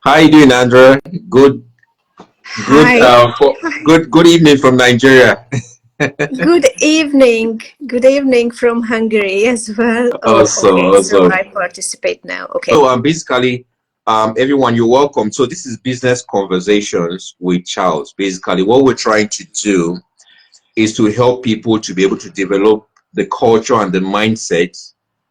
How you doing, Andrea? Good, good, Hi. good evening from Nigeria. Good evening. Good evening from Hungary as well. Oh, Awesome, okay. So awesome. I participate now. Okay. Basically, everyone, you're welcome. So this is Business Conversations with Charles. Basically, what we're trying to do is to help people to be able to develop the culture and the mindset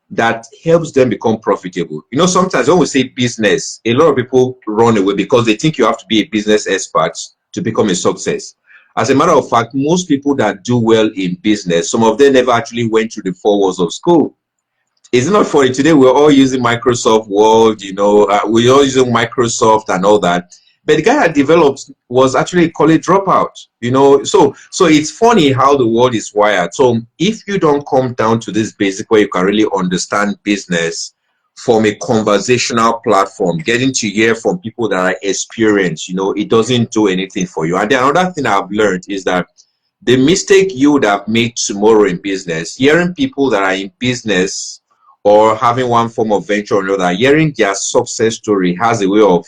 that helps them become profitable. You know, sometimes when we say business, a lot of people run away because they think you have to be a business expert to become a success. As a matter of fact, most people that do well in business, some of them never actually went through the four walls of school. It's not funny. Today we're all using Microsoft Word, we're all using Microsoft and all that. But the guy that developed was actually a college dropout, So it's funny how the world is wired. So if you don't come down to this basic where you can really understand business from a conversational platform, getting to hear from people that are experienced, it doesn't do anything for you. And then another thing I've learned is that the mistake you would have made tomorrow in business, hearing people that are in business or having one form of venture or another, hearing their success story has a way of,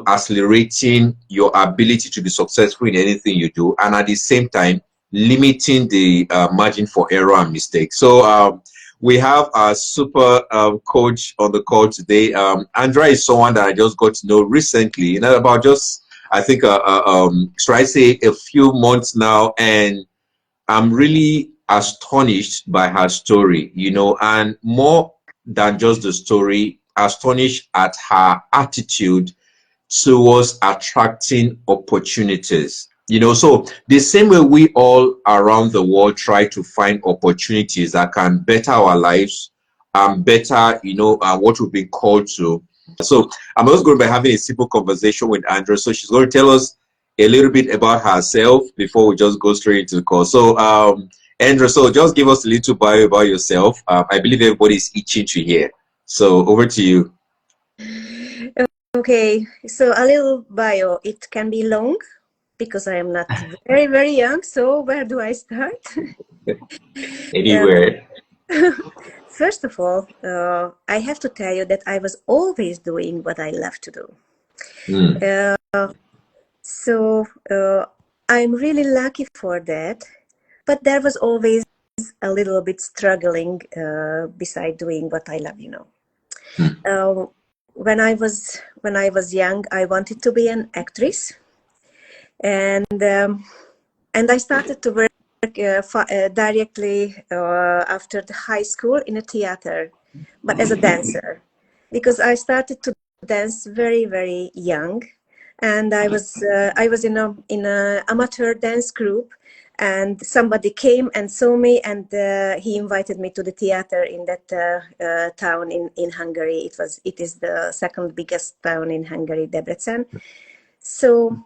accelerating your ability to be successful in anything you do, and at the same time, limiting the margin for error and mistake. So we have our super coach on the call today. Andrea is someone that I just got to know recently, about just I think, should I say, a few months now, and I'm really astonished by her story, and more than just the story, astonished at her attitude towards attracting opportunities. So the same way we all around the world try to find opportunities that can better our lives and better, what we've been called to. So I'm also going to be having a simple conversation with Andrea. So she's going to tell us a little bit about herself before we just go straight into the call. So, Andrea, so just give us a little bio about yourself. I believe everybody's itching to hear. So over to you. Okay. So a little bio. It can be long because I am not very, very young. So where do I start? Uh, Anywhere. First of all, I have to tell you that I was always doing what I love to do. Hmm. Uh, so I'm really lucky for that. But there was always a little bit struggling beside doing what I love. Hmm. Uh, when I was young, I wanted to be an actress, and I started to work directly after the high school in a theater, but as a dancer, because I started to dance very very young, and I was in a amateur dance group, and somebody came and saw me, and he invited me to the theater in that town in Hungary. It is the second biggest town in Hungary, Debrecen. So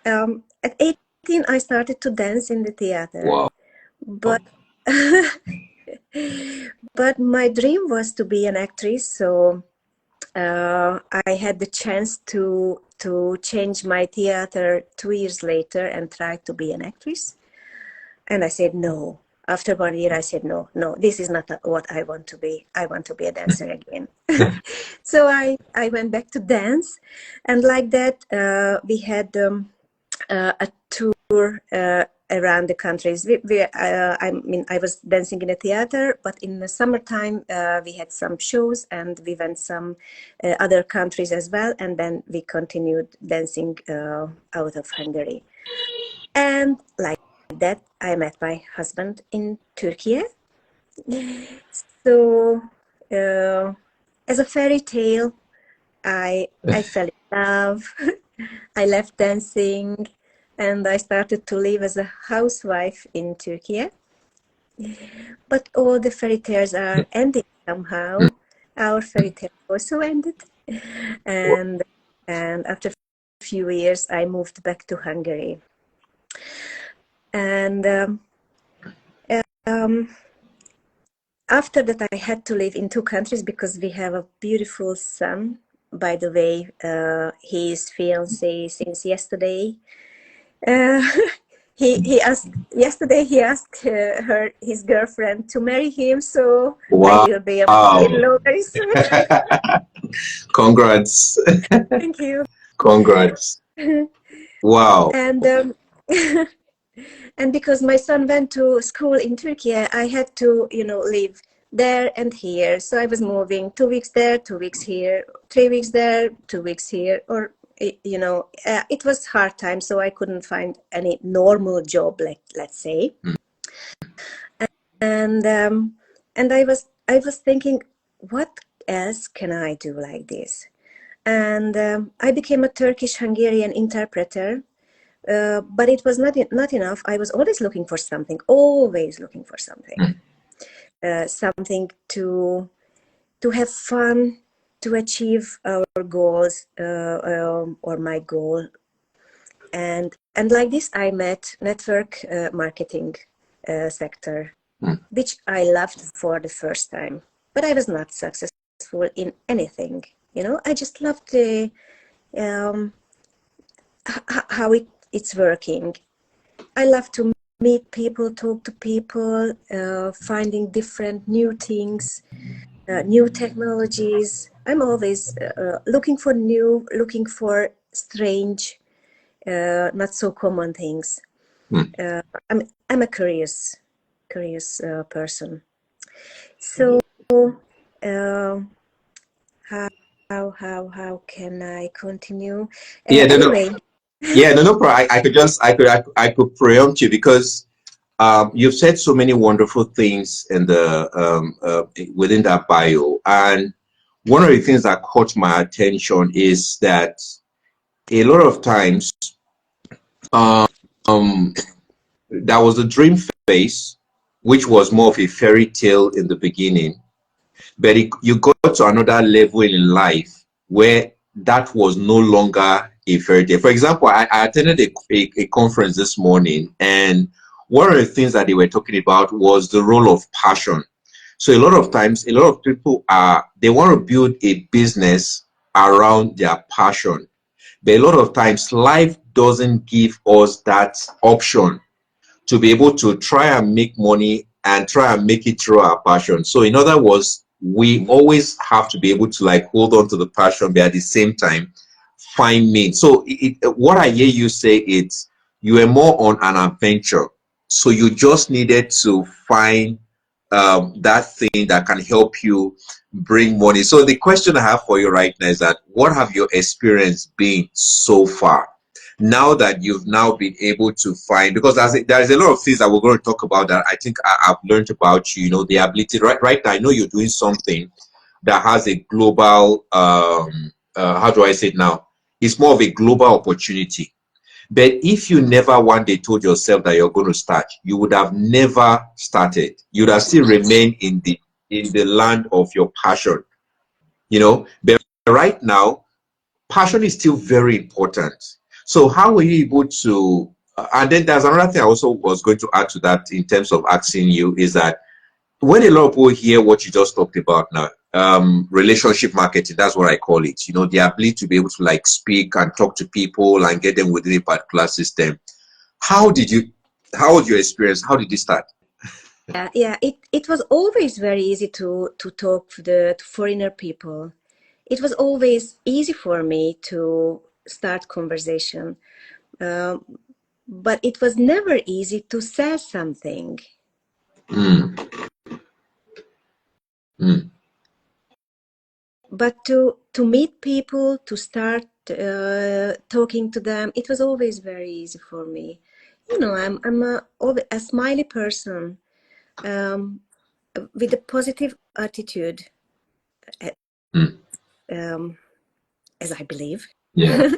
at 18, I started to dance in the theater, Wow. but but my dream was to be an actress. So I had the chance to change my theater 2 years later and try to be an actress. And I said no. After 1 year, I said no, no, this is not what I want to be. I want to be a dancer again. So I went back to dance, and like that, we had a tour around the countries. I was dancing in a theater, but in the summertime we had some shows, and we went some other countries as well, and then we continued dancing out of Hungary. And like that, I met my husband in Turkey. So, uh, as a fairy tale, I fell in love. I left dancing, and I started to live as a housewife in Turkey. But all the fairy tales are ending Hmm. somehow. Our fairy tale also ended, and and after a few years, I moved back to Hungary. And um, after that, I had to live in two countries because we have a beautiful son. By the way, he is fiancé since yesterday. Uh, he asked yesterday. He asked his girlfriend to marry him. So I Wow. will be a mother-in-law very soon. Congrats. Thank you. Congrats. Wow. And and because my son went to school in Turkey, I had to, live there and here. So I was moving 2 weeks there, 2 weeks here, 3 weeks there, 2 weeks here, or it was hard time. So I couldn't find any normal job, like let's say. And I was thinking, what else can I do like this? And I became a Turkish-Hungarian interpreter. But it was not enough. I was always looking for something, always looking for something, something to have fun, to achieve our goals, or my goal. And like this, I met network marketing sector, which I loved for the first time. But I was not successful in anything. I just loved the how it's working. I love to meet people, talk to people, finding different new things, new technologies. I'm always looking for new, looking for strange, not so common things. I'm a curious person. So uh, how can I continue? Yeah, no, no. Anyway, Yeah, no, no problem. I could preempt you because you've said so many wonderful things in the within that bio, and one of the things that caught my attention is that a lot of times um, that was a dream phase, which was more of a fairy tale in the beginning, but you got to another level in life where that was no longer a fairy tale. For example, I attended a conference this morning, and one of the things that they were talking about was the role of passion. So a lot of times, a lot of people they want to build a business around their passion, but a lot of times life doesn't give us that option to be able to try and make money and try and make it through our passion. So in other words, we always have to be able to like hold on to the passion, but at the same time find means. So what I hear you say is you were more on an adventure. So you just needed to find that thing that can help you bring money. So the question I have for you right now is that what have your experience been so far? Now that you've now been able to find, because there's a lot of things that we're going to talk about that I think I've learned about you, the ability right now. I know you're doing something that has a global, how do I say it now? It's more of a global opportunity. But if you never one day told yourself that you're going to start, you would have never started. You would have still remained in the land of your passion, But right now, passion is still very important. So how were you able to? And then there's another thing I also was going to add to that in terms of asking you is that when a lot of people hear what you just talked about now, relationship marketing, that's what I call it. The ability to be able to like speak and talk to people and get them within a particular system. How did you? How was your experience? How did it start? yeah. It was always very easy to talk to foreigner people. It was always easy for me to start conversation, um, but it was never easy to say something. Mm, mm. But to meet people, to start talking to them, it was always very easy for me. I'm a smiley person, um, with a positive attitude, Mm. um, as I believe. Yeah.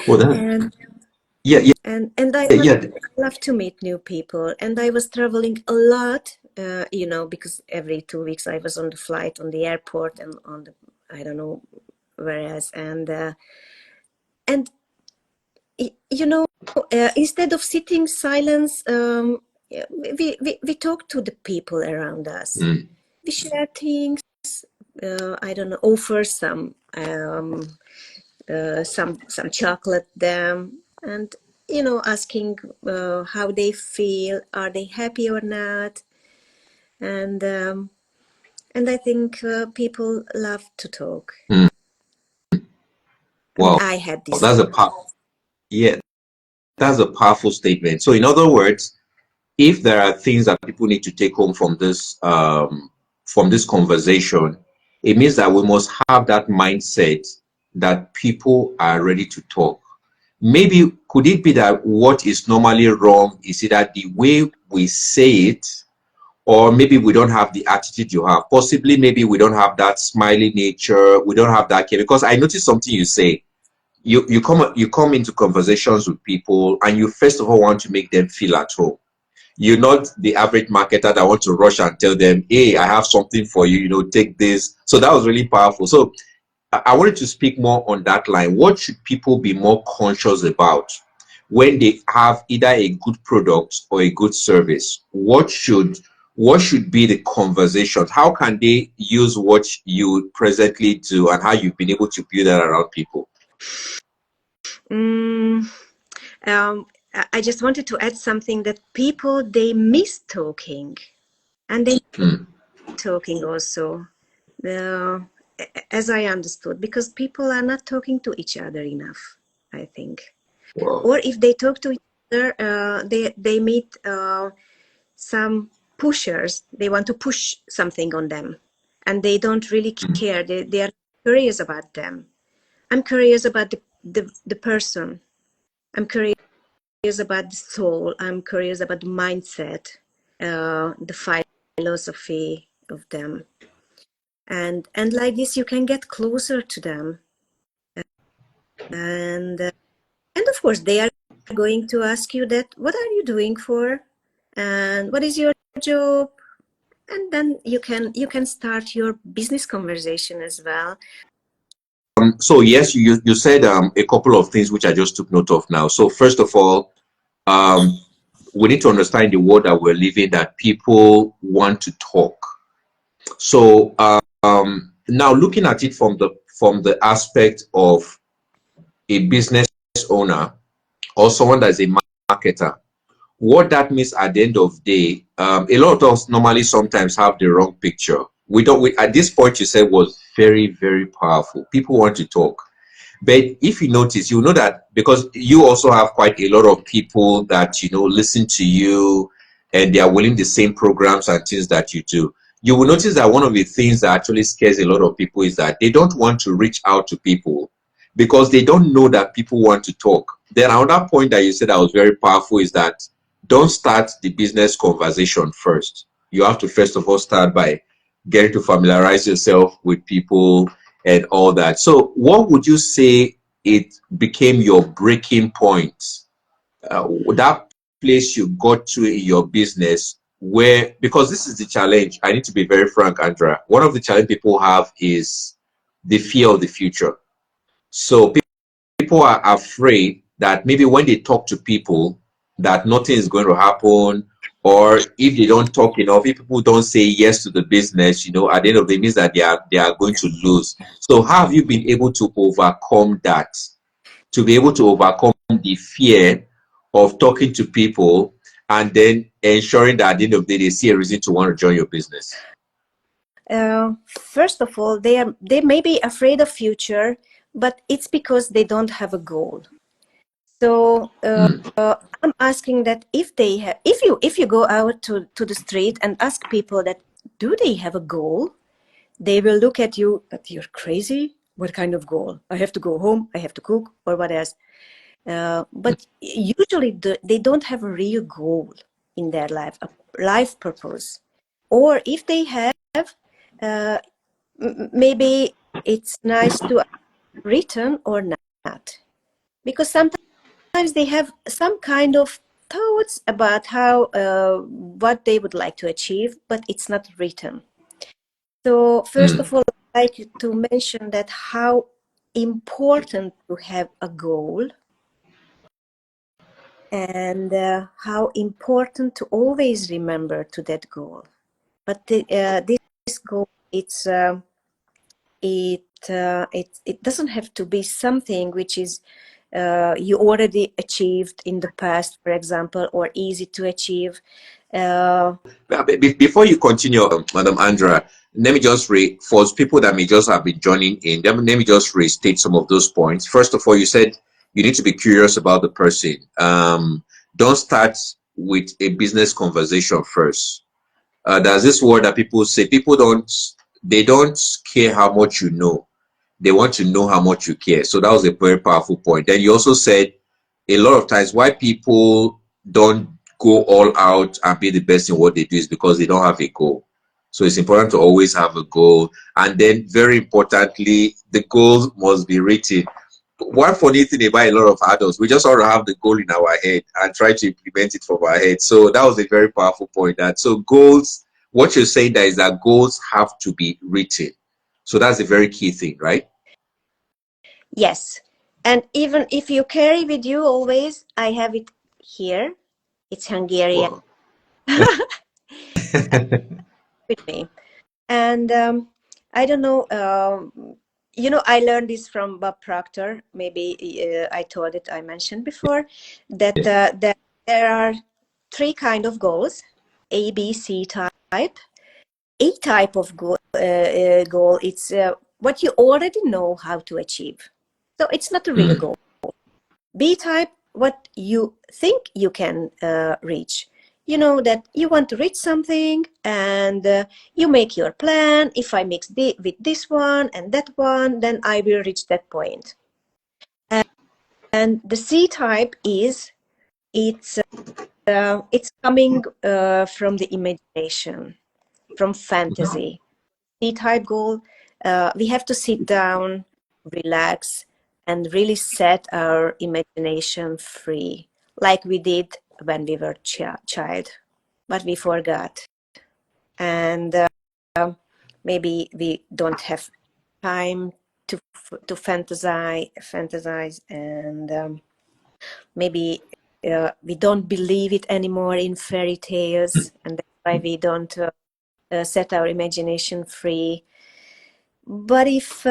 Well, that. and Yeah, yeah, and I yeah. love to meet new people. And I was traveling a lot, because every 2 weeks I was on the flight, on the airport, and on the, I don't know where else. And instead of sitting silence, yeah, we talk to the people around us. Mm. We share things. I don't know, offer some chocolate them. and asking how they feel, are they happy or not, and I think people love to talk. Mm. I mean, Wow, I had this. that's a yeah, that's a powerful statement. So in other words, if there are things that people need to take home from this conversation, it means that we must have that mindset that people are ready to talk. Maybe could it be that what is normally wrong is either the way we say it, or maybe we don't have the attitude you have. Possibly, maybe we don't have that smiley nature. We don't have that care. Because I noticed something you say. You come into conversations with people, and you first of all want to make them feel at home. You're not the average marketer that wants to rush and tell them, hey, I have something for you, take this. So that was really powerful. So I wanted to speak more on that line. What should people be more conscious about when they have either a good product or a good service? What should be the conversations? How can they use what you presently do and how you've been able to build that around people? Mm, I just wanted to add something, that people, they miss talking, and they Hmm. talking also, uh, as I understood, because people are not talking to each other enough, I think. Wow. Or if they talk to each other, they meet some pushers. They want to push something on them, and they don't really care. They are curious about them. I'm curious about the person. I'm curious about the soul. I'm curious about the mindset, the philosophy of them, and like this, you can get closer to them, and of course, they are going to ask you that, what are you doing for, and what is your job, and then you can start your business conversation as well. So yes, you said a couple of things which I just took note of now. So first of all, um, we need to understand the world that we're living, that people want to talk. So now looking at it from the aspect of a business owner or someone that's a marketer, what that means at the end of the day, a lot of us normally sometimes have the wrong picture. At this point you said was very, very powerful. People want to talk. But if you notice, you know that because you also have quite a lot of people that listen to you, and they are willing the same programs and things that you do. You will notice that one of the things that actually scares a lot of people is that they don't want to reach out to people because they don't know that people want to talk. Then another point that you said that was very powerful is that don't start the business conversation first. You have to first of all start by getting to familiarize yourself with people and all that. So, what would you say it became your breaking point? That place you got to in your business where, because this is the challenge, I need to be very frank, Andrea. One of the challenge people have is the fear of the future. So, people are afraid that maybe when they talk to people that nothing is going to happen, or if they don't talk enough, if people don't say yes to the business, at the end of the day, it means that they are going to lose. So how have you been able to overcome that, to be able to overcome the fear of talking to people, and then ensuring that at the end of the day they see a reason to want to join your business? First of all, they may be afraid of future, but it's because they don't have a goal. So Mm, I'm asking that, if you go out to the street and ask people that, do they have a goal, they will look at you that you're crazy. What kind of goal? I have to go home, I have to cook, or what else? But usually they don't have a real goal in their life, a life purpose. Or if they have, uh, maybe it's nice to written or not, because sometimes they have some kind of thoughts about how what they would like to achieve, but it's not written. So first mm, of all, I'd like to mention that how important to have a goal, and how important to always remember to that goal. But this goal, it doesn't have to be something which is you already achieved in the past, for example, or easy to achieve. Uh, Before you continue, Madam Andrea, let me just for people that may just have been joining in, let me just restate some of those points. First of all, you said you need to be curious about the person. Don't start with a business conversation first. There's this word that people say, they don't care how much you know. They want to know how much you care. So that was a very powerful point. Then you also said a lot of times why people don't go all out and be the best in what they do is because they don't have a goal. So it's important to always have a goal. And then very importantly, the goal must be written. One funny thing about a lot of adults, we just want to have the goal in our head and try to implement it from our head. So that was a very powerful point. That so goals, what you're saying there is that goals have to be written. So that's a very key thing, right? yes. And even if you carry with you always, I have it here. It's Hungarian Wow. with me. And I don't know, I learned this from Bob Proctor. Maybe I told it, I mentioned before, that there are three kind of goals: A, B, C type. A type of goal, it's what you already know how to achieve. So it's not a real Mm, goal. B type, what you think you can reach. You know that you want to reach something, and you make your plan. If I mix with this one and that one, then I will reach that point. And the C type is, it's coming from the imagination, from fantasy. C-type goal, we have to sit down, relax, and really set our imagination free, like we did when we were child, but we forgot. And maybe we don't have time to fantasize, and maybe we don't believe it anymore in fairy tales, and that's why we don't set our imagination free. But if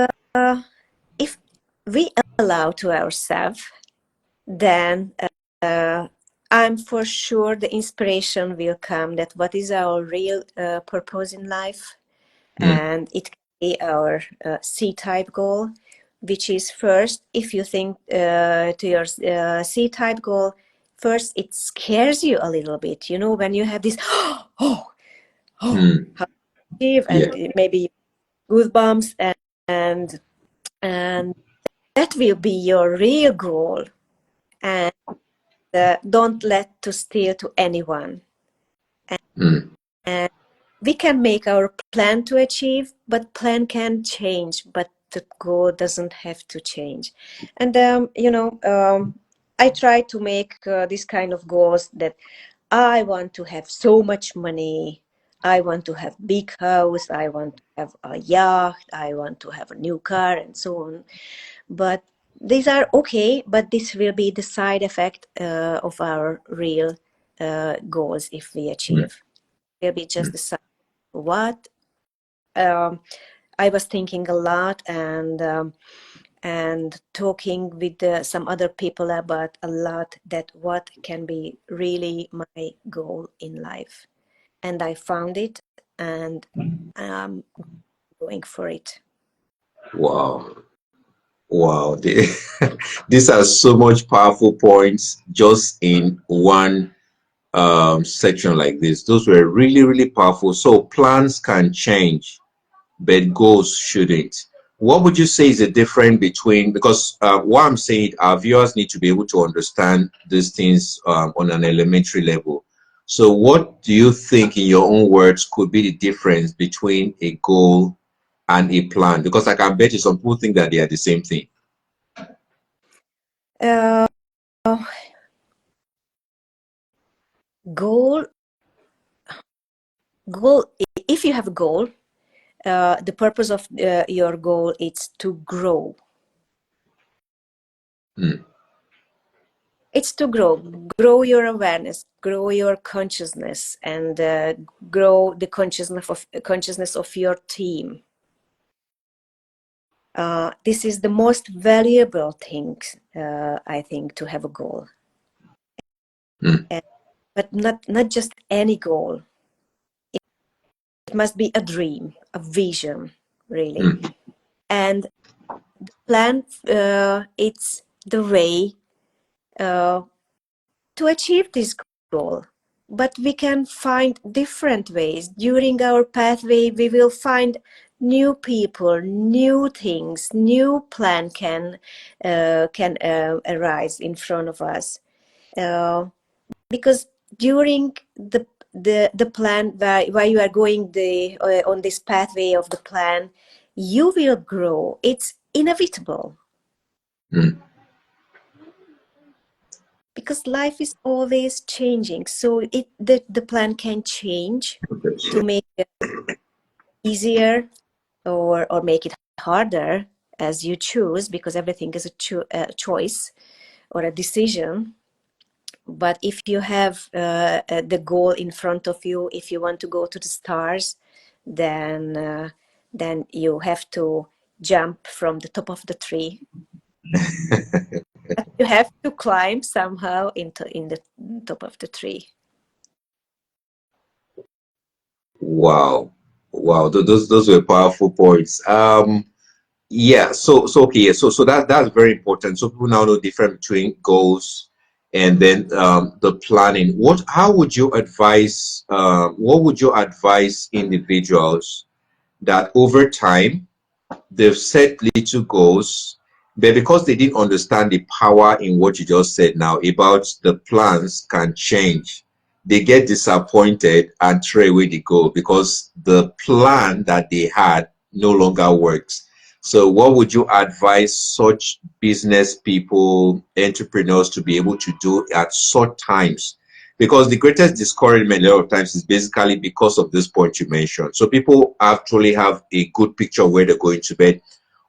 we allow to ourselves, then I'm for sure the inspiration will come, that what is our real purpose in life. mm, And it can be our C-type goal, which is, first, if you think to your C-type goal, first it scares you a little bit, when you have this, oh, mm. how to achieve, Yeah. and maybe goosebumps, and and that will be your real goal. And don't let to steal to anyone. Mm, And we can make our plan to achieve, but plan can change, but the goal doesn't have to change. And I try to make this kind of goals, that I want to have so much money, I want to have big house, I want to have a yacht, I want to have a new car, and so on. But these are okay, but this will be the side effect of our real goals. If we mm, achieve, will be just mm. the side. What um, I was thinking a lot, and talking with some other people about a lot, that what can be really my goal in life, and I found it, and I'm going for it. Wow. Wow. These are so much powerful points just in one section like this. Those were really, really powerful. So plans can change, but goals shouldn't. What would you say is the difference between, because what I'm saying, our viewers need to be able to understand these things on an elementary level. So what do you think, in your own words, could be the difference between a goal and a plan? Because I can bet you some people think that they are the same thing. Uh, goal, goal. If you have a goal, the purpose of your goal is to grow. Mm, It's to grow your awareness, grow your consciousness, and grow the consciousness of your team. This is the most valuable thing I think, to have a goal. Mm. But not just any goal. It must be a dream, a vision, really. Mm. And plan, it's the way to achieve this goal. But we can find different ways. During our pathway, we will find new people, new things, new plan can arise in front of us. Because during the plan, while you are going on this pathway of the plan, you will grow. It's inevitable. Mm. Because life is always changing, so the plan can change to make it easier or make it harder as you choose, because everything is a choice or a decision. But if you have the goal in front of you, if you want to go to the stars, then you have to jump from the top of the tree. But you have to climb somehow in the top of the tree. Wow. Wow. Those were powerful points. Yeah, so okay, yeah, so that's very important. So people now know the difference between goals and then the planning. How would you advise what would you advise individuals that over time they've set little goals, but because they didn't understand the power in what you just said now about the plans can change, they get disappointed and throw away the goal because the plan that they had no longer works. So, what would you advise such business people, entrepreneurs to be able to do at such times? Because the greatest discouragement a lot of times is basically because of this point you mentioned. So people actually have a good picture of where they're going to bed.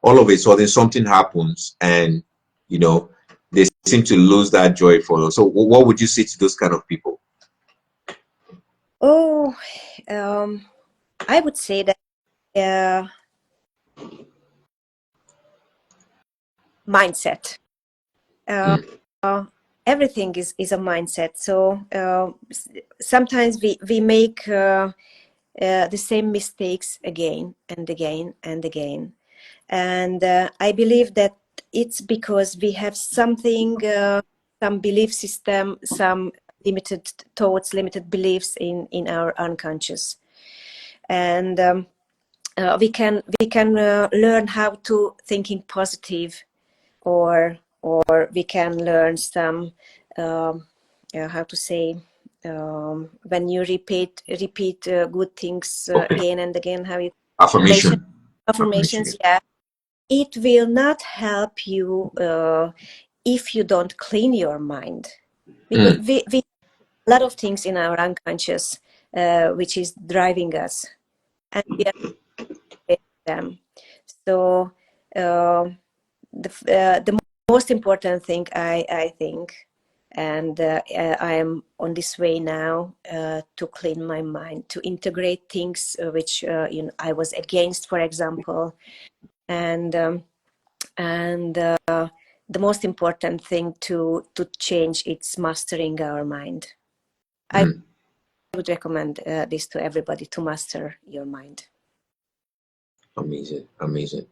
All of a sudden, something happens, and you know they seem to lose that joy for them. So, what would you say to those kind of people? Oh, I would say that uh, mindset. Uh, Mm. Everything is a mindset. So sometimes we make the same mistakes again and again and again. And I believe that it's because we have something, some belief system, some limited thoughts, limited beliefs in our unconscious. And we can learn how to thinking positive, or we can learn some how to say, when you repeat good things Okay. again and again, how you affirmation Affirmation. Affirmation. affirmations, yeah. It will not help you if you don't clean your mind, because Mm. we a lot of things in our unconscious which is driving us, and we are aware of them. So the most important thing, I think, and I am on this way now to clean my mind, to integrate things which I was against, for example, and the most important thing to change, it's mastering our mind. I Mm. would recommend this to everybody, to master your mind. Amazing. Amazing.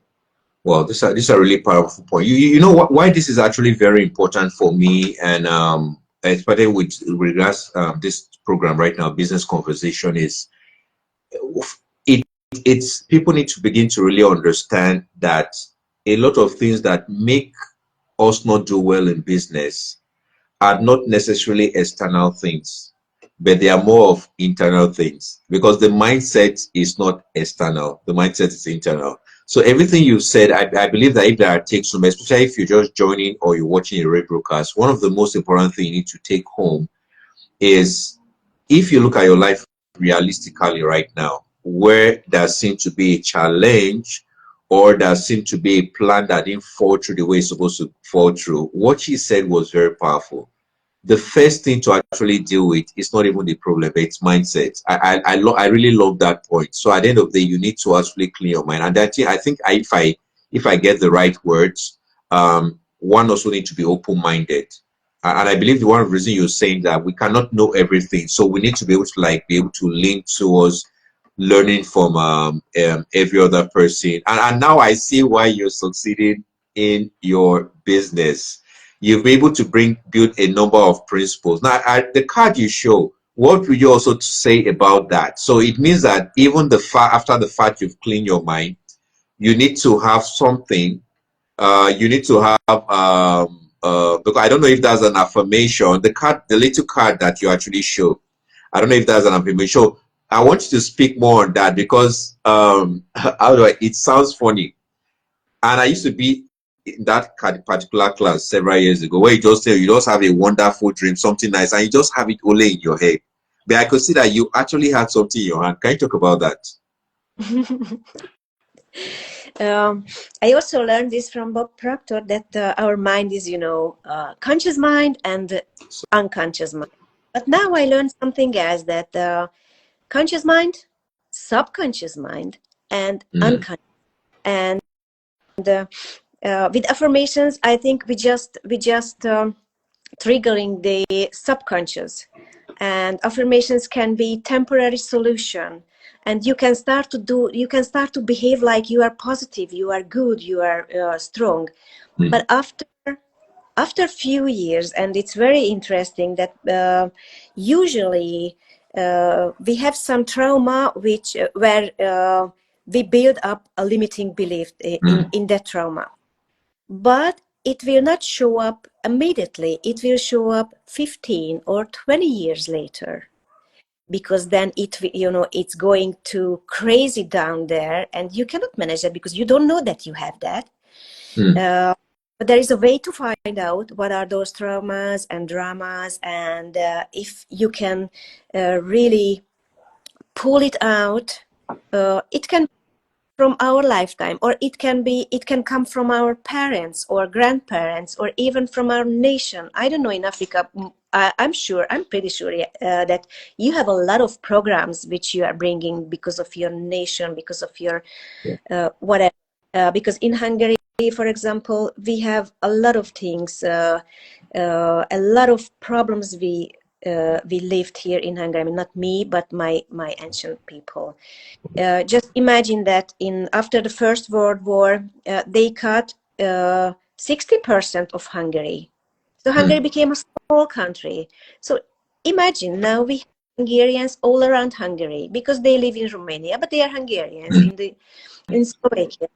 Well, these are really powerful point. You know what, why this is actually very important for me, and especially with regards this program right now, business conversation, is it it's people need to begin to really understand that a lot of things that make us not do well in business are not necessarily external things, but they are more of internal things, because the mindset is not external, the mindset is internal. So everything you said, I believe that if there are takes home, especially if you're just joining or you're watching a radio broadcast, one of the most important things you need to take home is, if you look at your life realistically right now, where there seems to be a challenge or there seems to be a plan that didn't fall through the way it's supposed to fall through, what she said was very powerful. The first thing to actually deal with is not even the problem, but it's mindset. I really love that point. So at the end of the day, you need to actually clear your mind. And that, I think if I get the right words, one also need to be open-minded. And I believe the one reason you're saying that we cannot know everything, so we need to be able to be able to lean towards learning from every other person. And now I see why you're succeeding in your business. You've been able to build a number of principles. Now, the card you show, what would you also say about that? So it means that even after the fact you've cleaned your mind, you need to have something. You need to have because I don't know if that's an affirmation. The little card that you actually show. I don't know if that's an affirmation. So I want you to speak more on that because how do it sounds funny. And I used to be in that particular class several years ago where you just say you just have a wonderful dream, something nice, and you just have it only in your head. But I could see that you actually had something in your hand. Can you talk about that? I also learned this from Bob Proctor that our mind is, conscious mind and unconscious mind. But now I learned something else, that conscious mind, subconscious mind, and unconscious. And with affirmations, I think we just triggering the subconscious, and affirmations can be temporary solution, and you can start to behave like you are positive, you are good, you are strong. But after few years, and it's very interesting that usually we have some trauma where we build up a limiting belief in that trauma, but it will not show up immediately. It will show up 15 or 20 years later, because then it's going to crazy down there, and you cannot manage that because you don't know that you have that. But there is a way to find out what are those traumas and dramas, and if you can really pull it out, it can from our lifetime, or it can come from our parents or grandparents, or even from our nation. I don't know, in Africa, I'm pretty sure that you have a lot of programs which you are bringing because of your nation, because of your whatever. Because in Hungary, for example, we have a lot of things, a lot of problems we lived here in Hungary. I mean, not me, but my ancient people. Just imagine that after the First World War, they cut 60% of Hungary. So Hungary became a small country. So imagine now we have Hungarians all around Hungary because they live in Romania, but they are Hungarians in Slovakia,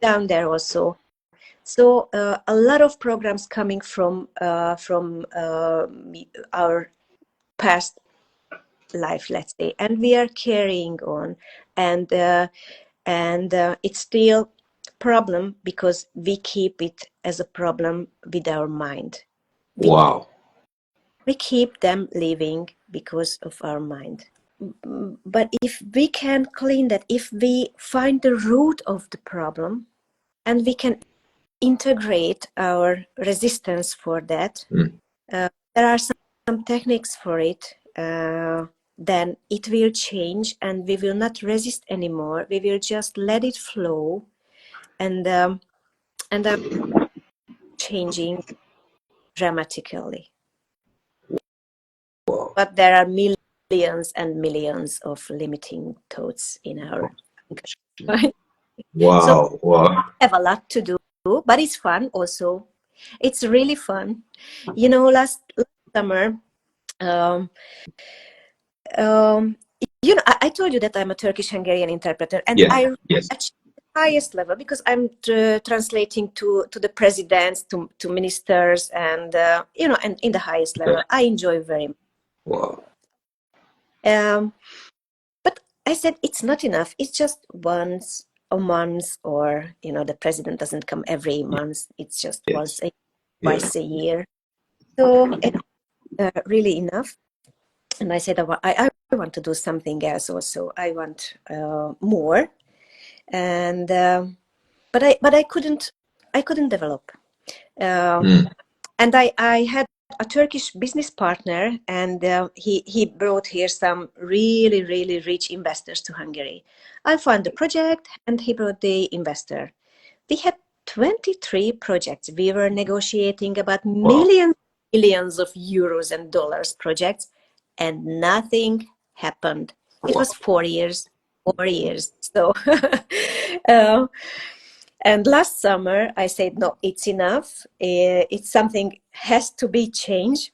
down there also. So a lot of programs coming from our past life, let's say, and we are carrying on, and it's still problem because we keep it as a problem with our mind. Wow. We keep them living because of our mind. But if we can clean that, if we find the root of the problem, and we can integrate our resistance for that, there are some techniques for it, then it will change, and we will not resist anymore. We will just let it flow, and changing dramatically. Wow. But there are millions and millions of limiting thoughts in our mind. Wow. So Wow. I have a lot to do, but it's fun also. It's really fun. Last summer, I told you that I'm a Turkish-Hungarian interpreter, and Yeah. I Yes. achieved the highest level because I'm translating to the presidents, to ministers, and and in the highest level. I enjoy very much. Wow. But I said it's not enough. It's just once a month, or the president doesn't come every month. It's just Yes. twice a year. So it's really enough. And I said, I want to do something else also. I want more, and but I couldn't develop. And I had a Turkish business partner, and he brought here some really, really rich investors to Hungary. I found the project, and he brought the investor. We had 23 projects. We were negotiating about Wow. millions of euros and dollars projects, and nothing happened. It Wow. was 4 years, 4 years. So, uh, and last summer I said, no, it's enough. It's something has to be changed.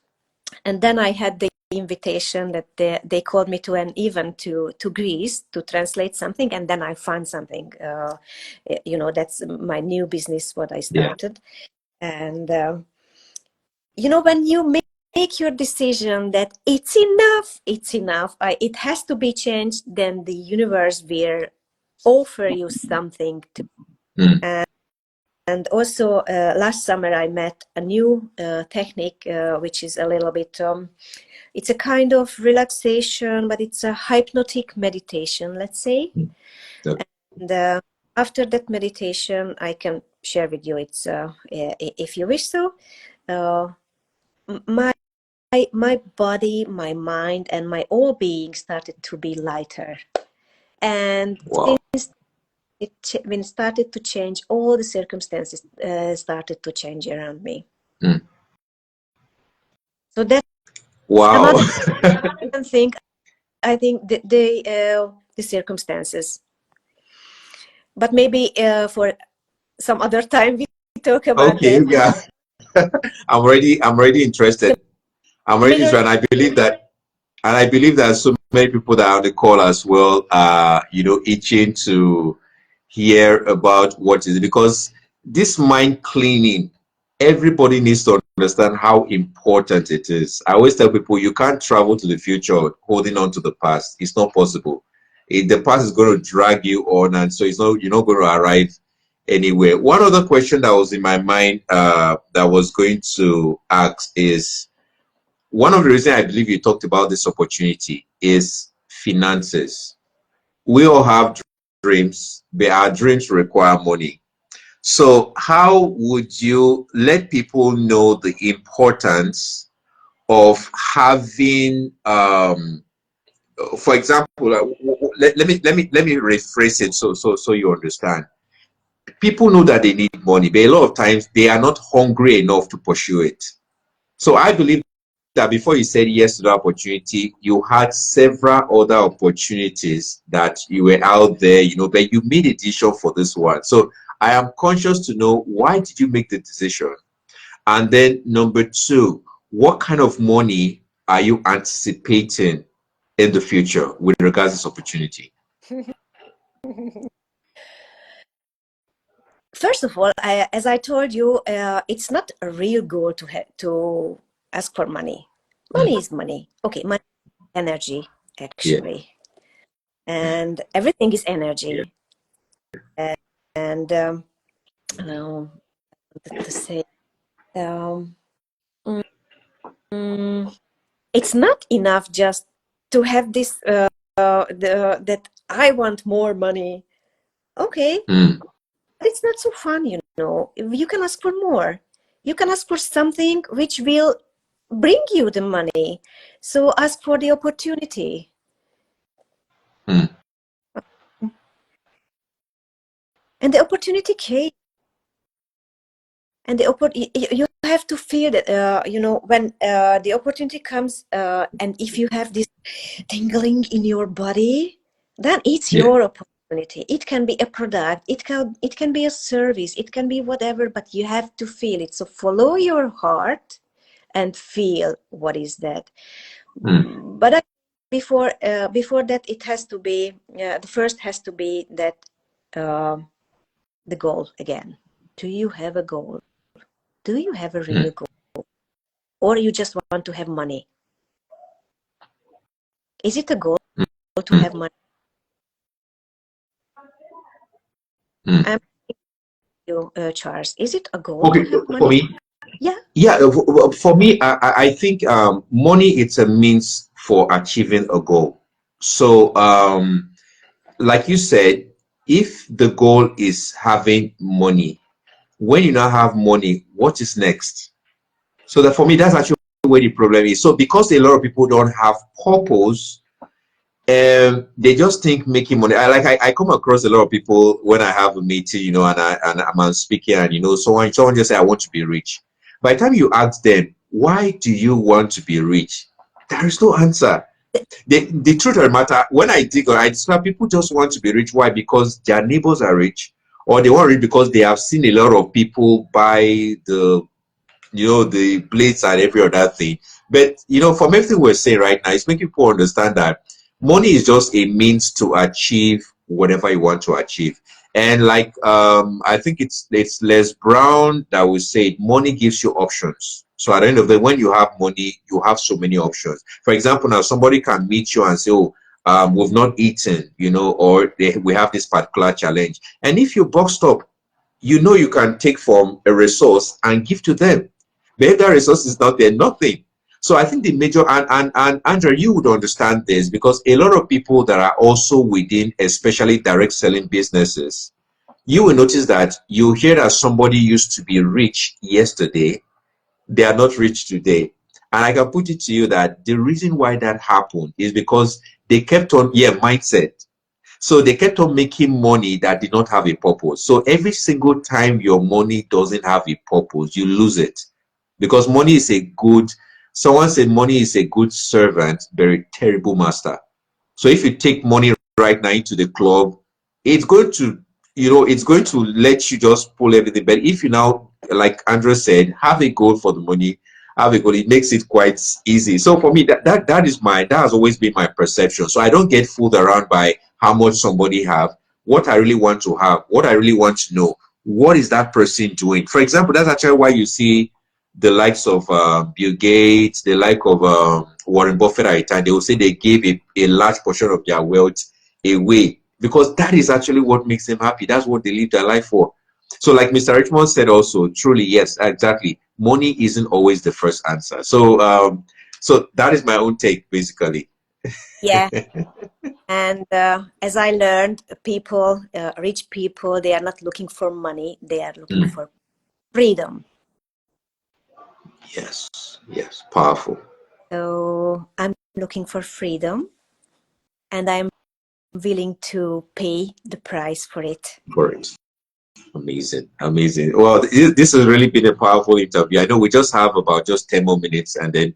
And then I had the invitation that they called me to an event to Greece to translate something, and then I found something. That's my new business, what I Yeah. started. And when you make your decision that it's enough, it has to be changed, then the universe will offer you something to. Mm. And also last summer I met a new technique, which is a little bit it's a kind of relaxation, but it's a hypnotic meditation, let's say. Yeah. And after that meditation, I can share with you. It's if you wish so. Uh, my my body, my mind, and my whole being started to be lighter. And Wow. since when it started to change, all the circumstances started to change around me. Mm. So that's Wow. another thing. I think the circumstances. But maybe for some other time we talk about Okay. that. Yeah. I'm already interested. I'm already Similar. interested. And I believe that so many people that are on the call as well are, itching to hear about what is it, because this mind cleaning, everybody needs to understand how important it is. I always tell people you can't travel to the future holding on to the past. It's not possible. The past is going to drag you on, and so you're not going to arrive anywhere. One other question that was in my mind that I was going to ask is, one of the reasons I believe you talked about this opportunity is finances. We all have dreams, but our dreams require money. So, how would you let people know the importance of having, for example, let me rephrase it so you understand. People know that they need money, but a lot of times they are not hungry enough to pursue it. So, I believe that before you said yes to the opportunity, you had several other opportunities that you were out there, but you made a decision for this one. So I am conscious to know, why did you make the decision? And then number two, what kind of money are you anticipating in the future with regards to this opportunity? First of all, as I told you, it's not a real goal to ask for money. Money Mm. is money. Okay, money is energy, Yeah, actually. And everything is yeah. energy. And well, to say, um, mm, it's not enough just to have this, that I want more money. Okay, Mm. but it's not so fun, You can ask for more. You can ask for something which will bring you the money. So ask for the opportunity. Mm. And the opportunity came. And you have to feel that, when the opportunity comes, and if you have this tingling in your body, then it's Yeah. your opportunity. It can be a product, it can be a service, it can be whatever, but you have to feel it. So follow your heart and feel what is that. Mm. But before that, it has to be, the first has to be that, uh, the goal again. Do you have a goal? Do you have a Mm. real goal? Or you just want to have money? Is it a goal to Mm. have money? Mm. I'm asking you, Charles, is it a goal to Okay, have for money? me, Yeah. yeah, for me, I think money, it's a means for achieving a goal. So, like you said, if the goal is having money, when you now have money, what is next? So that, for me, that's actually where the problem is. So because a lot of people don't have purpose, They just think making money. I come across a lot of people when I have a meeting, and I'm speaking, and someone just say I want to be rich. By the time you ask them, why do you want to be rich? There is no answer. The truth of the matter, when I dig or I discover people just want to be rich. Why? Because their neighbors are rich, or they want rich because they have seen a lot of people buy the blades and every other thing. But from everything we're saying right now, it's making people understand that money is just a means to achieve whatever you want to achieve. And like I think it's Les Brown that will say money gives you options. So at the end of the day, when you have money, you have so many options. For example, now somebody can meet you and say, "Oh, we've not eaten," or we have this particular challenge. And if you boxed up, you can take from a resource and give to them. But if that resource is not there, nothing. So I think the major and Andrea, you would understand this because a lot of people that are also within, especially direct selling businesses, you will notice that you hear that somebody used to be rich yesterday, they are not rich today. And I can put it to you that the reason why that happened is because they kept on, mindset. So they kept on making money that did not have a purpose. So every single time your money doesn't have a purpose, you lose it. Because someone said money is a good servant, but a terrible master. So if you take money right now into the club, it's going to, it's going to let you just pull everything. But if you now, like Andrew said, have a goal for the money, have a goal, it makes it quite easy. So for me, that has always been my perception. So I don't get fooled around by how much somebody have. What I really want to have, what I really want to know, what is that person doing? For example, that's actually why you see the likes of Bill Gates, the like of Warren Buffett at a time, they will say they gave a large portion of their wealth away because that is actually what makes them happy. That's what they live their life for. So like Mr. Richmond said also, truly, yes, exactly. Money isn't always the first answer. So that is my own take, basically. Yeah. And as I learned, rich people, they are not looking for money, they are looking Mm. for freedom. Yes, powerful. So I'm looking for freedom, and I'm willing to pay the price for it. For it. Amazing. Well, this has really been a powerful interview. I know we just have about just 10 more minutes and then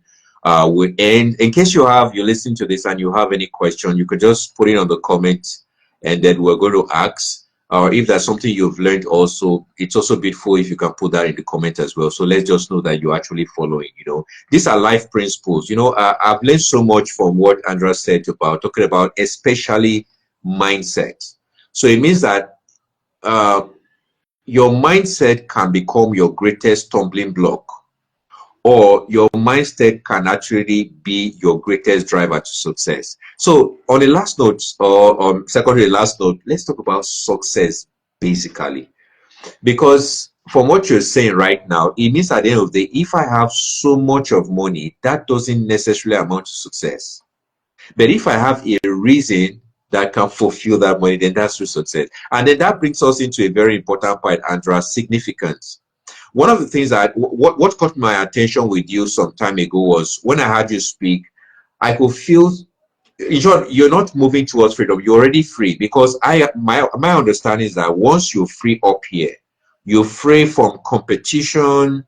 we end. In case you're listening to this and you have any question, you could just put it on the comments and then we're going to ask. Or if there's something you've learned also, it's also beautiful if you can put that in the comment as well. So let's just know that you're actually following, These are life principles. I've learned so much from what Andrea said about talking about especially mindset. So it means that uh, your mindset can become your greatest stumbling block, or your mindset can actually be your greatest driver to success. So on the last note, or on second to the last note, let's talk about success basically. Because from what you're saying right now, it means at the end of the day, if I have so much of money, that doesn't necessarily amount to success. But if I have a reason that can fulfill that money, then that's true success. And then that brings us into a very important part, Andrea, significance. One of the things that what caught my attention with you some time ago was when I heard you speak, I could feel in short, you're not moving towards freedom, you're already free. Because my understanding is that once you're free up here, you're free from competition,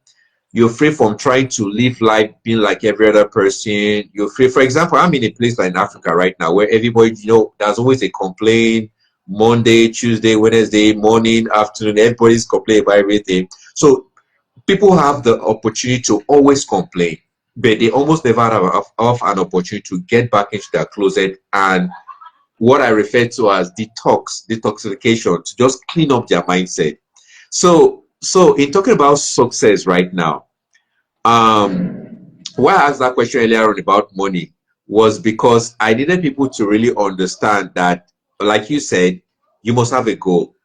you're free from trying to live life being like every other person. You're free. For example, I'm in a place like in Africa right now where everybody, there's always a complaint. Monday, Tuesday, Wednesday, morning, afternoon, everybody's complaining about everything. So people have the opportunity to always complain, but they almost never have an opportunity to get back into their closet and what I refer to as detoxification, to just clean up their mindset. So in talking about success right now, why I asked that question earlier on about money was because I needed people to really understand that, like you said, you must have a goal.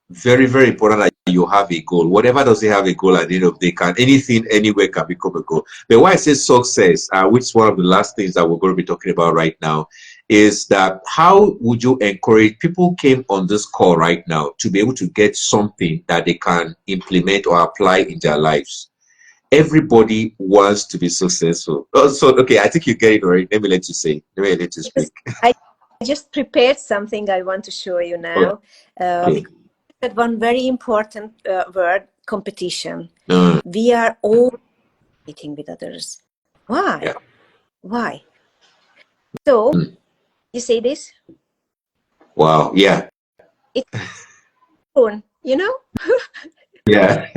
Very, very important that you have a goal. Whatever doesn't have a goal at the end of the day, anything, anywhere can become a goal. But why I say success, which is one of the last things that we're going to be talking about right now, is that how would you encourage people came on this call right now to be able to get something that they can implement or apply in their lives? Everybody wants to be successful. Oh, so okay, I think you get it already. Let me let you say. Let me let you Because speak. just prepared something I want to show you now. Okay. Because that one very important word, competition. Mm, We are all competing with others. yeah. Why? Why? So Mm, you say this? wow. Yeah. It's fun, you know? Yeah.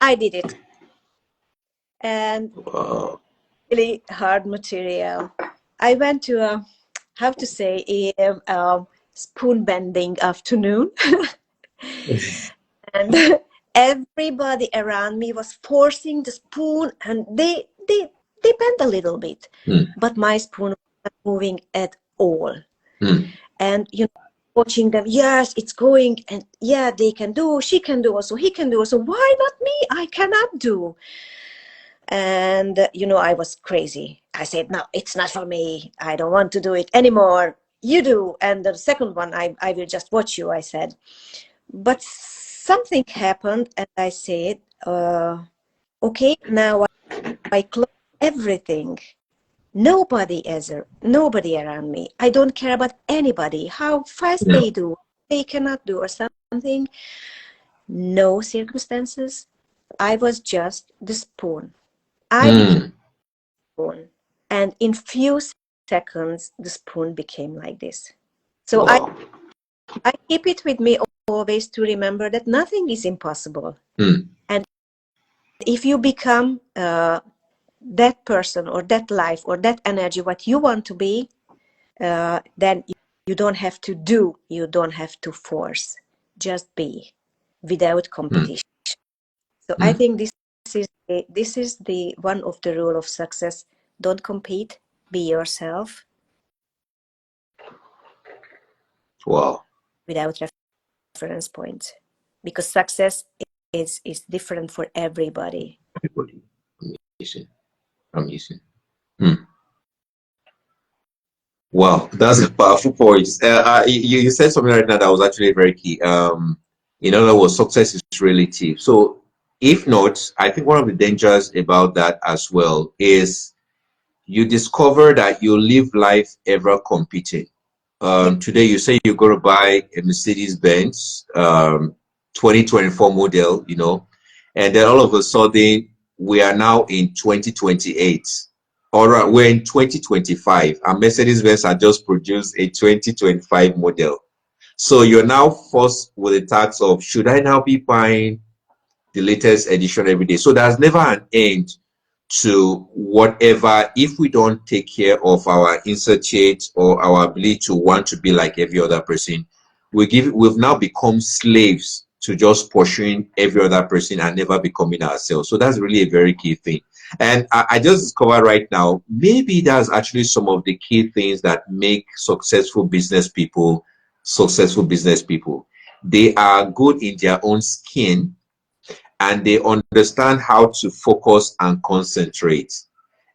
I did it. And Wow. really hard material. I went to a, how to say, a spoon bending afternoon. And everybody around me was forcing the spoon, and they bent a little bit, Mm, but my spoon was not moving at all. mm, And watching them, yes, it's going, and yeah, they can do, she can do also, he can do also, why not me? I cannot do. And I was crazy. I said, no, it's not for me, I don't want to do it anymore, you do. And the second one, I will just watch you, I said. But something happened, and I said, okay, now I close everything. Nobody around me. I don't care about anybody, how fast yeah. they do, they cannot do or something. No circumstances. I was just the spoon. I became Mm, the spoon. And in few seconds, the spoon became like this. So wow. I keep it with me always to remember that nothing is impossible. Mm, And if you become that person or that life or that energy, what you want to be, then you don't have to do, you don't have to force, just be without mm, competition. So I mm. think this is the one of the rule of success. Don't compete, be yourself Wow. without reference points, because success is different for everybody. Everybody. Amazing. Amazing. Mm. Wow, that's a powerful point. You said something right now that was actually very key. In other words, success is relative. So, if not, I think one of the dangers about that as well is you discover that you live life ever competing. Yeah. Today, you say you're going to buy a Mercedes Benz 2024 model, and then all of a sudden, we are now in 2028. All right, we're in 2025, and Mercedes Benz had just produced a 2025 model. So you're now forced with the task of, should I now be buying the latest edition every day? So there's never an end to whatever. If we don't take care of our insatiate or our ability to want to be like every other person, we've now become slaves to just pursuing every other person and never becoming ourselves. So that's really a very key thing. And I just discovered right now, maybe that's actually some of the key things that make successful business people. They are good in their own skin, and they understand how to focus and concentrate.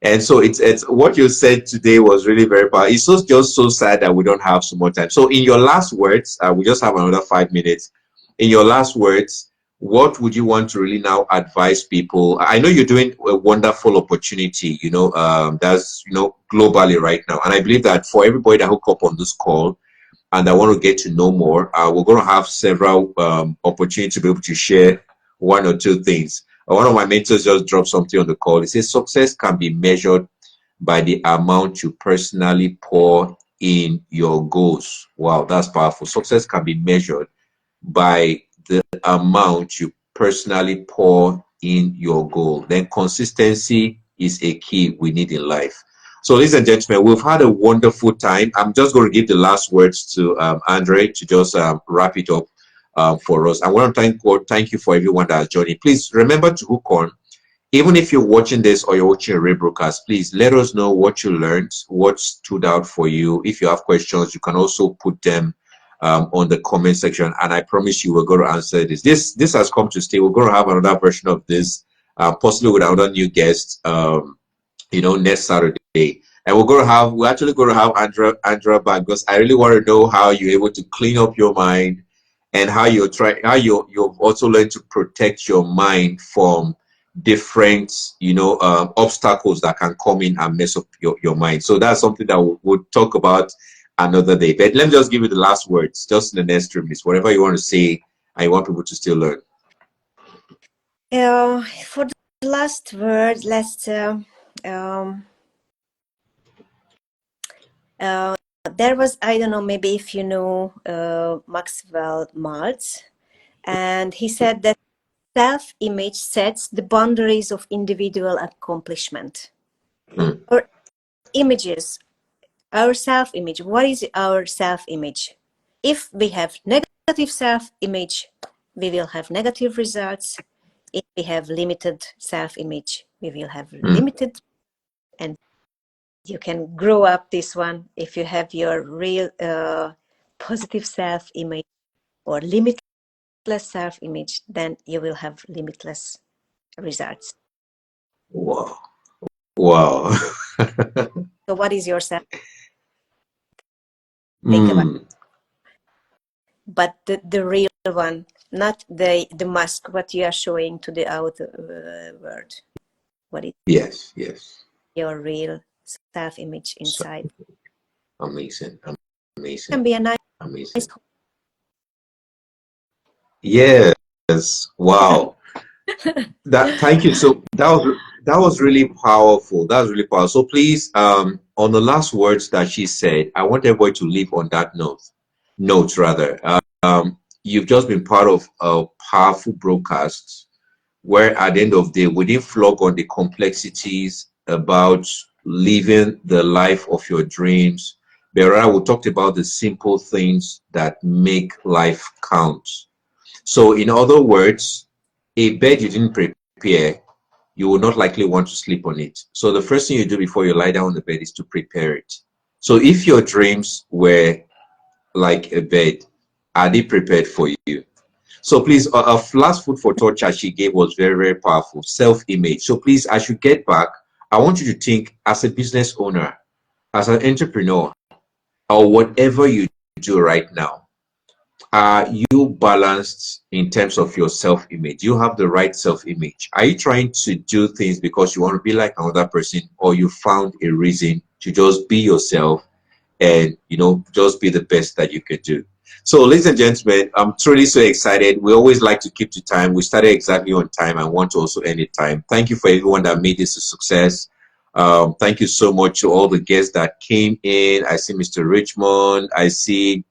And so it's what you said today was really very powerful. It's just so sad that we don't have so much time. So in your last words, we just have another 5 minutes. In your last words, what would you want to really now advise people? I know you're doing a wonderful opportunity, that's globally right now. And I believe that for everybody that hook up on this call and I want to get to know more, we're going to have several opportunities to be able to share one or two things. One of my mentors just dropped something on the call. He says success can be measured by the amount you personally pour in your goals. Wow, that's powerful. Success can be measured by the amount you personally pour in your goal. Then consistency is a key we need in life. So, ladies and gentlemen, we've had a wonderful time. I'm just going to give the last words to Andre to just wrap it up for us. I want to thank you for everyone that has joined in. Please remember to hook on. Even if you're watching this or you're watching a rebroadcast, please let us know what you learned, what stood out for you. If you have questions, you can also put them on the comment section, and I promise you we're going to answer this. This has come to stay. We're going to have another version of this, possibly with another new guest, next Saturday. And we're actually going to have Andrea back, because I really want to know how you're able to clean up your mind, and how you've also learned to protect your mind from different obstacles that can come in and mess up your mind. So that's something that we'll talk about another day. But let me just give you the last words, just in the next 3 minutes, whatever you want to say, and you want people to still learn. For the last word, let's there was, I don't know, maybe if you know Maxwell Maltz, and he said that self-image sets the boundaries of individual accomplishment. Or images, our self-image. What is our self-image? If we have negative self-image, we will have negative results. If we have limited self-image, we will have limited. And you can grow up this one if you have your real positive self-image or limitless self-image, then you will have limitless results. Wow. Wow. So what is your self? Think about it. But the real one, not the mask, what you are showing to the outer world. What is Yes. your real self-image inside? Amazing. It can be a nice. Amazing. Yes. Wow. Thank you. So that was really powerful. That was really powerful. So please, on the last words that she said, I want everybody to leave on that note rather. You've just been part of a powerful broadcast where at the end of the day, we didn't flog on the complexities about living the life of your dreams. But rather, we talked about the simple things that make life count. So in other words, a bed you didn't prepare, you will not likely want to sleep on it. So the first thing you do before you lie down on the bed is to prepare it. So if your dreams were like a bed, are they prepared for you? So please, a last food for thought that she gave was very, very powerful. Self-image. So please, as you get back, I want you to think as a business owner, as an entrepreneur, or whatever you do right now. Are you balanced in terms of your self-image? You have the right self-image. Are you trying to do things because you want to be like another person, or you found a reason to just be yourself and just be the best that you could do? So ladies and gentlemen, I'm truly so excited. We always like to keep to time. We started exactly on time and want to also end it time. Thank you for everyone that made this a success. Thank you so much to all the guests that came in. I see Mr. Richmond. I see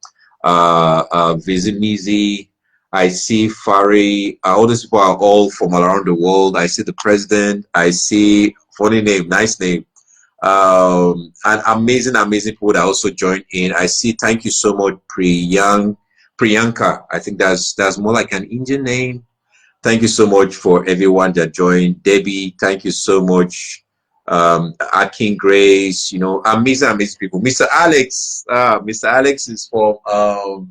Vizimizi. I see Fari. All these people are all from around the world. I see the president. I see, funny name, nice name. And amazing people that also joined in. I see, thank you so much, Priyanka. I think that's more like an Indian name. Thank you so much for everyone that joined. Debbie, thank you so much. Akin Grace, amazing people. Mr. Alex is from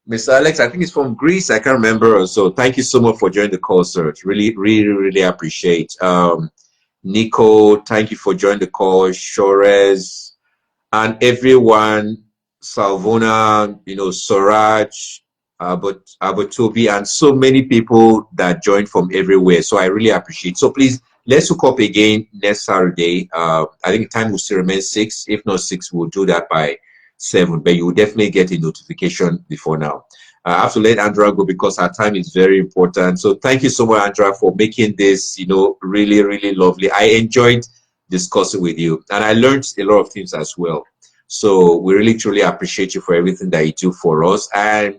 Mr. Alex, I think it's from Greece. I can't remember. So thank you so much for joining the call, sir. Really appreciate. Nico, thank you for joining the call. Shores and everyone, Salvona, Soraj, Abatobi, and so many people that joined from everywhere. So I really appreciate it. So please, let's hook up again next Saturday. I think the time will still remain 6. If not 6, we'll do that by 7. But you will definitely get a notification before now. I have to let Andrea go because our time is very important. So thank you so much, Andrea, for making this, really lovely. I enjoyed discussing with you, and I learned a lot of things as well. So we really truly appreciate you for everything that you do for us, and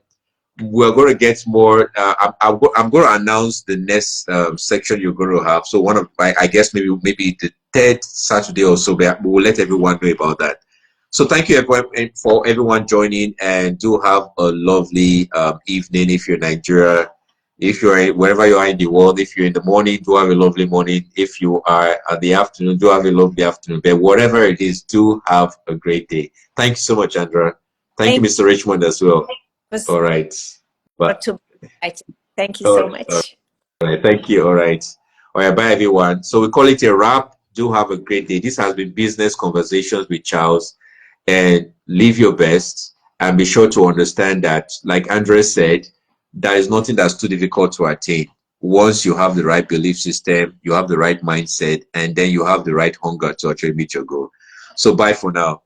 we're going to get more. I'm going to announce the next section you're going to have. So one of I guess maybe the 3rd Saturday or so, but we will let everyone know about that. So thank you for everyone joining, and do have a lovely evening if you're in Nigeria. If you're wherever you are in the world, if you're in the morning, do have a lovely morning. If you are at the afternoon, do have a lovely afternoon. But whatever it is, do have a great day. Thank you so much, Andrea. Thank you, Mr. Richmond, as well. All right. Thank you so much. All right. Thank you. All right. Bye, everyone. So we call it a wrap. Do have a great day. This has been Business Conversations with Charles. And live your best, and be sure to understand that, like Andrea said, there is nothing that's too difficult to attain. Once you have the right belief system, you have the right mindset, and then you have the right hunger to actually meet your goal. So bye for now.